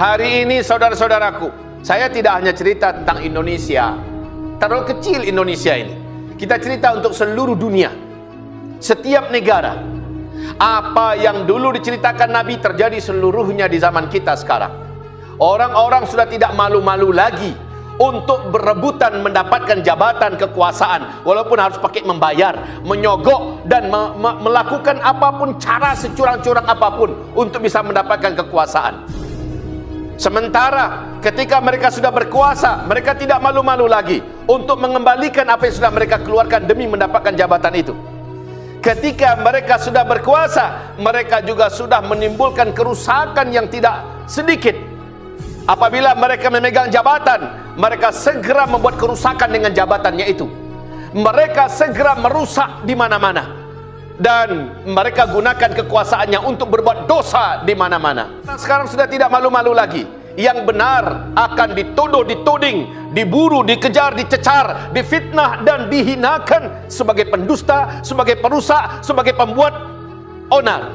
Hari ini saudara-saudaraku, saya tidak hanya cerita tentang Indonesia. Terlalu kecil Indonesia ini. Kita cerita untuk seluruh dunia. Setiap negara. Apa yang dulu diceritakan Nabi terjadi seluruhnya di zaman kita sekarang. Orang-orang sudah tidak malu-malu lagi untuk berebutan mendapatkan jabatan kekuasaan, walaupun harus pakai membayar, menyogok dan melakukan apapun, cara securang-curang apapun untuk bisa mendapatkan kekuasaan. Sementara ketika mereka sudah berkuasa, mereka tidak malu-malu lagi untuk mengembalikan apa yang sudah mereka keluarkan demi mendapatkan jabatan itu. Ketika mereka sudah berkuasa, mereka juga sudah menimbulkan kerusakan yang tidak sedikit. Apabila mereka memegang jabatan, mereka segera membuat kerusakan dengan jabatannya itu. Mereka segera merusak di mana-mana, dan mereka gunakan kekuasaannya untuk berbuat dosa di mana-mana. Sekarang sudah tidak malu-malu lagi. Yang benar akan dituduh, dituding, diburu, dikejar, dicecar, difitnah dan dihinakan sebagai pendusta, sebagai perusak, sebagai pembuat onar.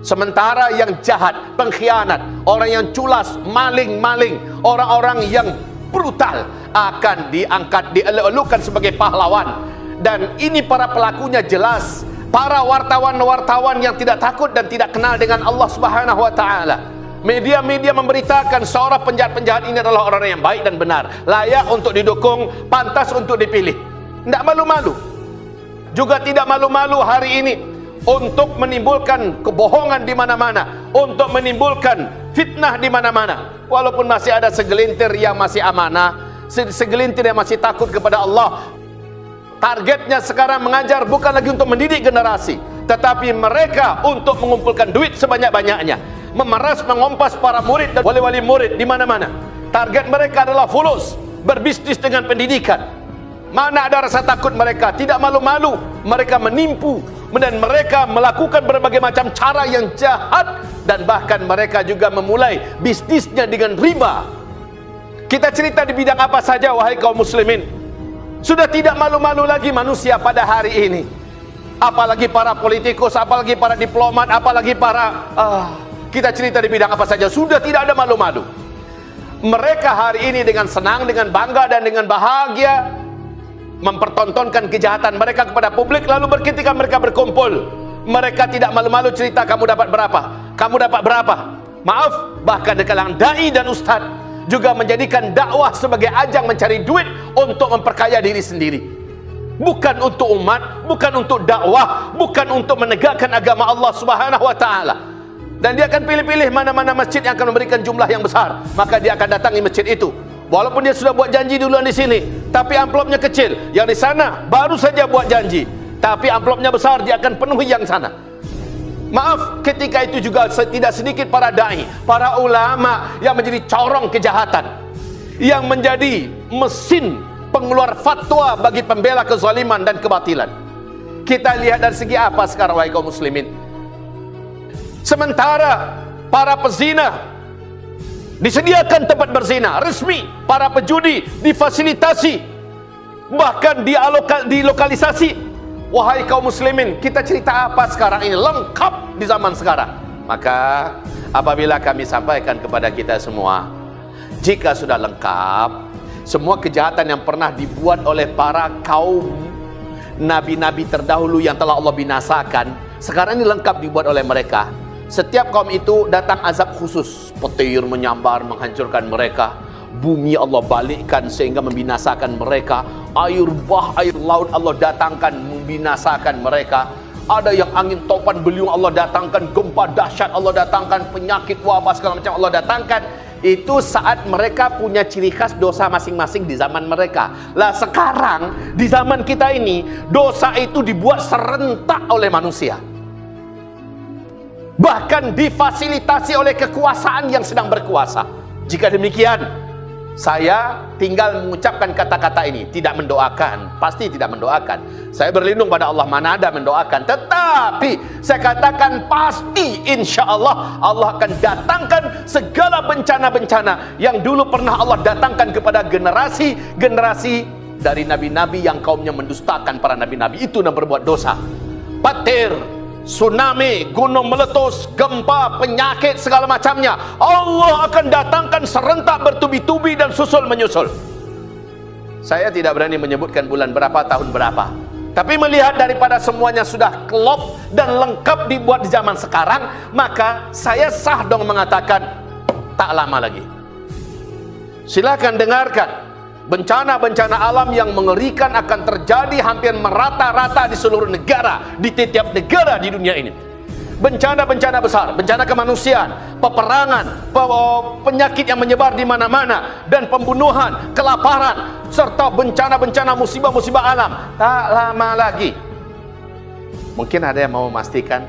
Sementara yang jahat, pengkhianat, orang yang culas, maling-maling, orang-orang yang brutal akan diangkat, dieluk-elukan sebagai pahlawan. Dan ini para pelakunya jelas, para wartawan-wartawan yang tidak takut dan tidak kenal dengan Allah Subhanahu wa taala. Media-media memberitakan seorang penjahat-penjahat ini adalah orang yang baik dan benar, layak untuk didukung, pantas untuk dipilih. Tidak malu-malu. Juga tidak malu-malu hari ini untuk menimbulkan kebohongan di mana-mana, untuk menimbulkan fitnah di mana-mana. Walaupun masih ada segelintir yang masih amanah, segelintir yang masih takut kepada Allah. Targetnya sekarang mengajar bukan lagi untuk mendidik generasi, tetapi mereka untuk mengumpulkan duit sebanyak-banyaknya, memeras, mengompas para murid dan wali-wali murid di mana-mana. Target mereka adalah fulus, berbisnis dengan pendidikan. Mana ada rasa takut mereka, tidak malu-malu mereka menipu, dan mereka melakukan berbagai macam cara yang jahat, dan bahkan mereka juga memulai bisnisnya dengan riba. Kita cerita di bidang apa saja, wahai kaum muslimin. Sudah tidak malu-malu lagi manusia pada hari ini. Apalagi para politikus, apalagi para diplomat, apalagi para kita cerita di bidang apa saja, sudah tidak ada malu-malu. Mereka hari ini dengan senang, dengan bangga dan dengan bahagia mempertontonkan kejahatan mereka kepada publik. Lalu ketika mereka berkumpul, mereka tidak malu-malu cerita, kamu dapat berapa, kamu dapat berapa. Maaf, bahkan di kalangan dai dan ustadz juga menjadikan dakwah sebagai ajang mencari duit untuk memperkaya diri sendiri. Bukan untuk umat, bukan untuk dakwah, bukan untuk menegakkan agama Allah Subhanahu wa taala. Dan dia akan pilih-pilih mana-mana masjid yang akan memberikan jumlah yang besar, maka dia akan datangi masjid itu. Walaupun dia sudah buat janji duluan di sini, tapi amplopnya kecil. Yang di sana baru saja buat janji, tapi amplopnya besar, dia akan penuhi yang sana. Maaf, ketika itu juga tidak sedikit para dai, para ulama yang menjadi corong kejahatan, yang menjadi mesin pengeluar fatwa bagi pembela kezaliman dan kebatilan. Kita lihat dari segi apa sekarang, wahai kaum muslimin. Sementara para pezina disediakan tempat berzina resmi, para pejudi difasilitasi, bahkan dilokalisasi. Wahai kaum muslimin, kita cerita apa sekarang ini? Lengkap di zaman sekarang. Maka apabila kami sampaikan kepada kita semua, jika sudah lengkap semua kejahatan yang pernah dibuat oleh para kaum nabi-nabi terdahulu yang telah Allah binasakan, sekarang ini lengkap dibuat oleh mereka. Setiap kaum itu datang azab khusus, petir menyambar menghancurkan mereka, bumi Allah balikkan sehingga membinasakan mereka, air bah, air laut Allah datangkan membinasakan mereka. Ada yang angin topan beliung Allah datangkan, gempa dahsyat Allah datangkan, penyakit wabah segala macam Allah datangkan. Itu saat mereka punya ciri khas dosa masing-masing di zaman mereka. Lah sekarang di zaman kita ini, dosa itu dibuat serentak oleh manusia, bahkan difasilitasi oleh kekuasaan yang sedang berkuasa. Jika demikian, saya tinggal mengucapkan kata-kata ini, tidak mendoakan, pasti tidak mendoakan. Saya berlindung pada Allah, mana ada mendoakan. Tetapi saya katakan pasti, insya Allah, Allah akan datangkan segala bencana-bencana yang dulu pernah Allah datangkan kepada generasi-generasi dari nabi-nabi yang kaumnya mendustakan para nabi-nabi itu dan berbuat dosa. Petir, tsunami, gunung meletus, gempa, penyakit, segala macamnya, Allah akan datangkan serentak bertubi-tubi dan susul menyusul. Saya tidak berani menyebutkan bulan berapa, tahun berapa, tapi melihat daripada semuanya sudah klop dan lengkap dibuat di zaman sekarang, maka saya sah dong mengatakan tak lama lagi. Silakan dengarkan, bencana-bencana alam yang mengerikan akan terjadi hampir merata-rata di seluruh negara, di tiap negara di dunia ini. Bencana-bencana besar, bencana kemanusiaan, peperangan, penyakit yang menyebar di mana-mana, dan pembunuhan, kelaparan, serta bencana-bencana musibah-musibah alam. Tak lama lagi. Mungkin ada yang mau memastikan,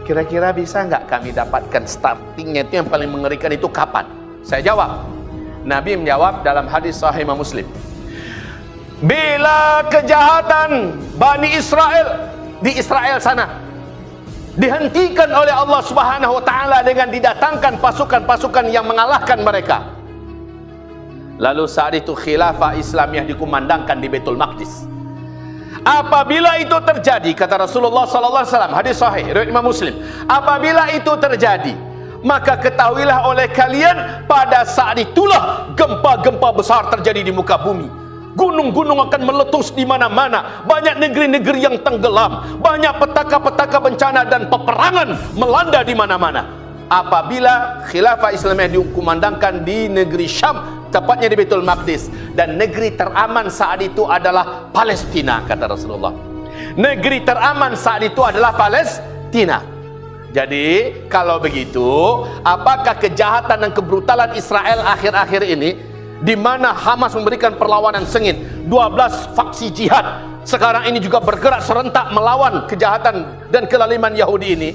kira-kira bisa nggak kami dapatkan startingnya itu yang paling mengerikan itu kapan? Saya jawab, Nabi menjawab dalam hadis Sahih Muslim, bila kejahatan Bani Israel di Israel sana dihentikan oleh Allah Subhanahu wa taala dengan didatangkan pasukan-pasukan yang mengalahkan mereka, lalu saat itu khilafah Islamiyah dikumandangkan di Baitul Maqdis. Apabila itu terjadi, kata Rasulullah sallallahu alaihi wasallam, hadis sahih riwayat Imam Muslim, apabila itu terjadi, maka ketahuilah oleh kalian, pada saat itulah gempa-gempa besar terjadi di muka bumi. Gunung-gunung akan meletus di mana-mana, banyak negeri-negeri yang tenggelam, banyak petaka-petaka bencana dan peperangan melanda di mana-mana. Apabila khilafah Islamiyah dikumandangkan di negeri Syam, tepatnya di Baitul Maqdis, dan negeri teraman saat itu adalah Palestina, kata Rasulullah. Negeri teraman saat itu adalah Palestina. Jadi kalau begitu, apakah kejahatan dan kebrutalan Israel akhir-akhir ini, di mana Hamas memberikan perlawanan sengit, 12 faksi jihad sekarang ini juga bergerak serentak melawan kejahatan dan kelaliman Yahudi ini,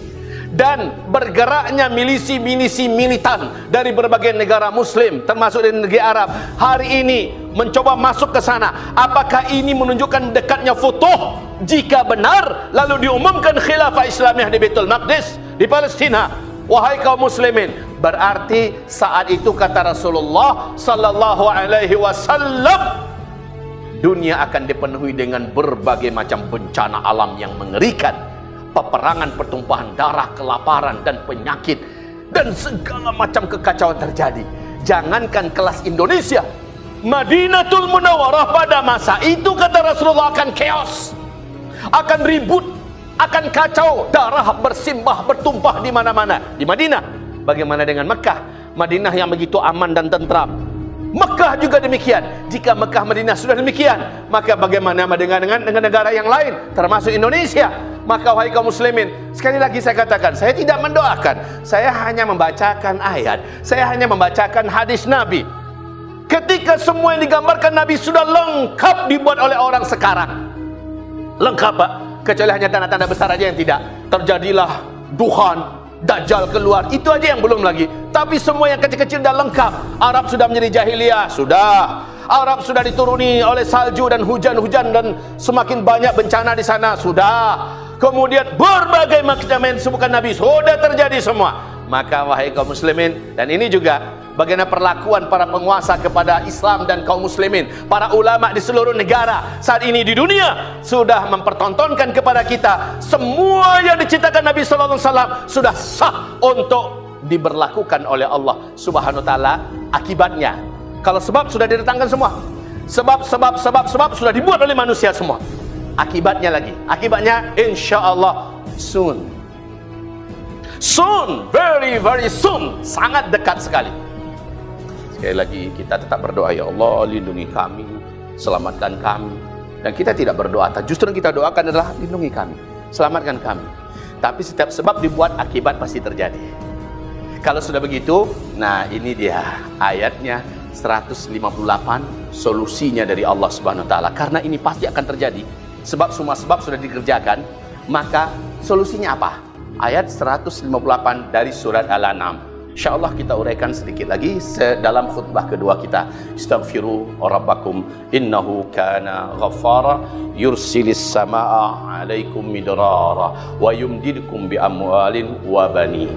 dan bergeraknya milisi-milisi militan dari berbagai negara muslim termasuk dari negeri Arab hari ini mencoba masuk ke sana. Apakah ini menunjukkan dekatnya Futuh? Jika benar, lalu diumumkan khilafah Islamiyah di Baitul Maqdis, di Palestina, wahai kaum muslimin, berarti saat itu kata Rasulullah sallallahu alaihi wasallam, dunia akan dipenuhi dengan berbagai macam bencana alam yang mengerikan, peperangan, pertumpahan darah, kelaparan dan penyakit, dan segala macam kekacauan terjadi. Jangankan kelas Indonesia, Madinatul Munawwarah pada masa itu kata Rasulullah akan chaos, akan ribut, akan kacau, darah bersimbah, bertumpah di mana-mana. Di Madinah, bagaimana dengan Mekah? Madinah yang begitu aman dan tentram. Mekah juga demikian. Jika Mekah Madinah sudah demikian, maka bagaimana dengan negara yang lain, termasuk Indonesia? Maka wahai kaum muslimin, sekali lagi saya katakan, saya tidak mendoakan, saya hanya membacakan ayat, saya hanya membacakan hadis Nabi. Ketika semua yang digambarkan Nabi sudah lengkap dibuat oleh orang sekarang, lengkap Pak, kecuali hanya tanda-tanda besar aja yang tidak. Terjadilah duhan, Dajjal keluar, itu aja yang belum lagi. Tapi semua yang kecil-kecil dah lengkap. Arab sudah menjadi jahiliyah, sudah. Arab sudah dituruni oleh salju dan hujan-hujan dan semakin banyak bencana di sana, sudah. Kemudian berbagai macam yang disebutkan Nabi sudah terjadi semua. Maka wahai kaum muslimin, dan ini juga bagaimana perlakuan para penguasa kepada Islam dan kaum muslimin, para ulama di seluruh negara saat ini di dunia sudah mempertontonkan kepada kita semua yang diciptakan Nabi sallallahu alaihi wasallam sudah sah untuk diberlakukan oleh Allah Subhanahu wa taala. Akibatnya, kalau sebab sudah didatangkan semua, sebab sudah dibuat oleh manusia semua. Akibatnya lagi, akibatnya insyaallah soon, very very soon, sangat dekat sekali. Sekali lagi kita tetap berdoa, ya Allah lindungi kami, selamatkan kami. Dan kita tidak berdoa, justru yang kita doakan adalah lindungi kami, selamatkan kami. Tapi setiap sebab dibuat, akibat pasti terjadi. Kalau sudah begitu, nah ini dia ayatnya 158, solusinya dari Allah Subhanahu wa taala. Karena ini pasti akan terjadi, sebab semua sebab sudah dikerjakan, maka solusinya apa? Ayat 158 dari surat Al-An'am. InsyaAllah kita uraikan sedikit lagi dalam khutbah kedua kita. Astaghfiru rabbakum innahu kana ghaffara yursilis samaa alaikum midrara wa yumdidkum bi amwalin wa banin.